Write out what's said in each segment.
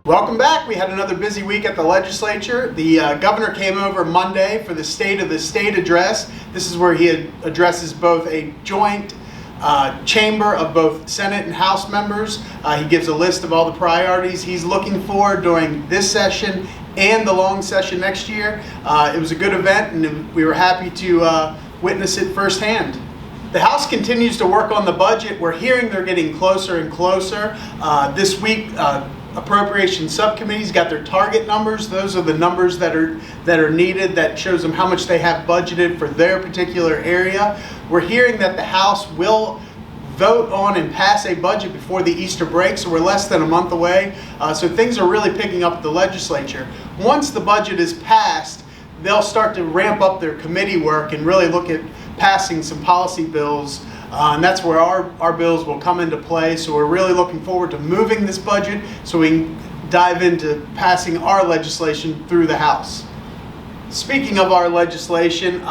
Welcome back. We had another busy week at the legislature. The governor came over Monday for the State of the State address. This is where he addresses both a joint chamber of both Senate and House members. He gives a list of all the priorities he's looking for during this session and the long session next year. It was a good event, and we were happy to witness it firsthand. The House continues to work on the budget. We're hearing they're getting closer and closer. This week, Appropriations Subcommittee's got their target numbers. Those are the numbers that are needed, that shows them how much they have budgeted for their particular area. We're hearing that the House will vote on and pass a budget before the Easter break, so we're less than a month away. So things are really picking up at the legislature. Once the budget is passed, they'll start to ramp up their committee work and really look at passing some policy bills. And that's where our bills will come into play. So we're really looking forward to moving this budget so we can dive into passing our legislation through the House. Speaking of our legislation,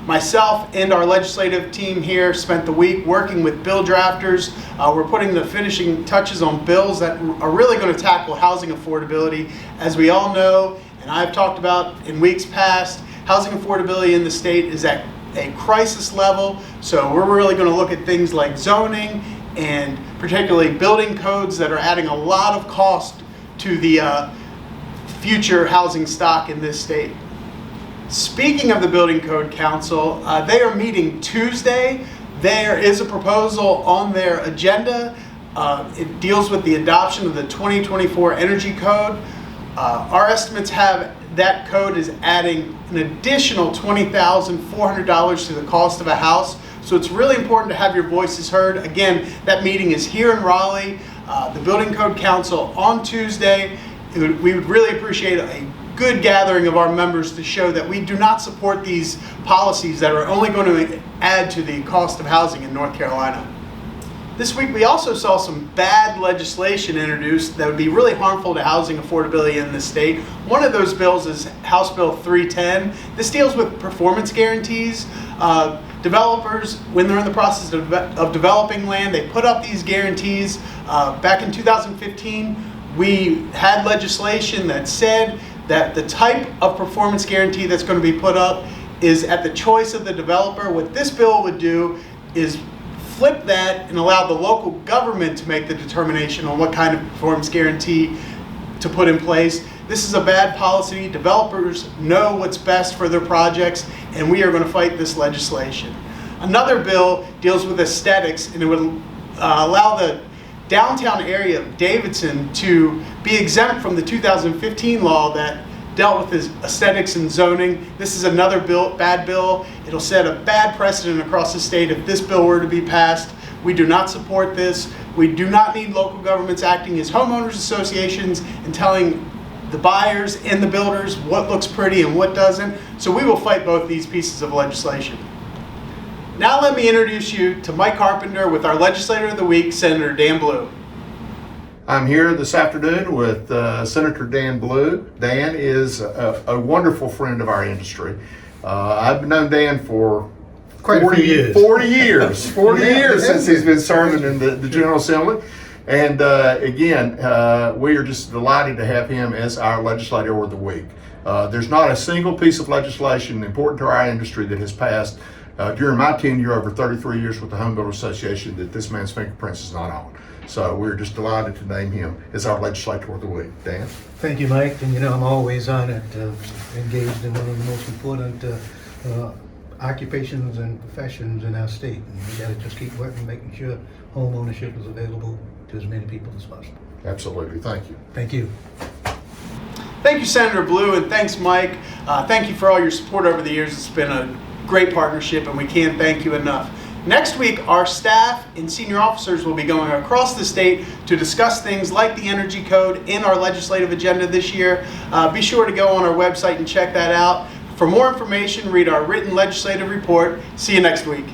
myself and our legislative team here spent the week working with bill drafters. We're putting the finishing touches on bills that are really going to tackle housing affordability. As we all know, and I've talked about in weeks past, housing affordability in the state is at a crisis level. So we're really going to look at things like zoning and particularly building codes that are adding a lot of cost to the future housing stock in this state. Speaking of the Building Code Council, they are meeting Tuesday. There is a proposal on their agenda. It deals with the adoption of the 2024 Energy Code. Our estimates have that code is adding an additional $20,400 to the cost of a house. So it's really important to have your voices heard. Again, that meeting is here in Raleigh, the Building Code Council on Tuesday. We would really appreciate a good gathering of our members to show that we do not support these policies that are only going to add to the cost of housing in North Carolina. This week we also saw some bad legislation introduced that would be really harmful to housing affordability in the state. One of those bills is House Bill 310. This deals with performance guarantees. Developers, when they're in the process of developing land, they put up these guarantees. Back in 2015, we had legislation that said that the type of performance guarantee that's going to be put up is at the choice of the developer. What this bill would do is flip that and allow the local government to make the determination on what kind of performance guarantee to put in place. This is a bad policy. Developers know what's best for their projects, and we are going to fight this legislation. Another bill deals with aesthetics, and it would allow the downtown area of Davidson to be exempt from the 2015 law that dealt with aesthetics and zoning. This is another bad bill. It'll set a bad precedent across the state if this bill were to be passed. We do not support this. We do not need local governments acting as homeowners associations and telling the buyers and the builders what looks pretty and what doesn't. So we will fight both these pieces of legislation. Now let me introduce you to Mike Carpenter with our Legislator of the Week, Senator Dan Blue. I'm here this afternoon with Senator Dan Blue. Dan is a wonderful friend of our industry. I've known Dan for quite a few years. 40 years since he's been serving in the General Assembly. And again, we are just delighted to have him as our Legislator of the Week. There's not a single piece of legislation important to our industry that has passed during my tenure over 33 years with the Home Builder Association that this man's fingerprints is not on. So we're just delighted to name him as our Legislator of the Week. Dan? Thank you, Mike. And I'm always honored engaged in one of the most important occupations and professions in our state. And we got to just keep working, making sure home ownership is available to as many people as possible. Absolutely. Thank you. Thank you. Thank you, Senator Blue, and thanks, Mike. Thank you for all your support over the years. It's been a great partnership, and we can't thank you enough. Next week, our staff and senior officers will be going across the state to discuss things like the Energy Code in our legislative agenda this year. Be sure to go on our website and check that out. For more information, read our written legislative report. See you next week.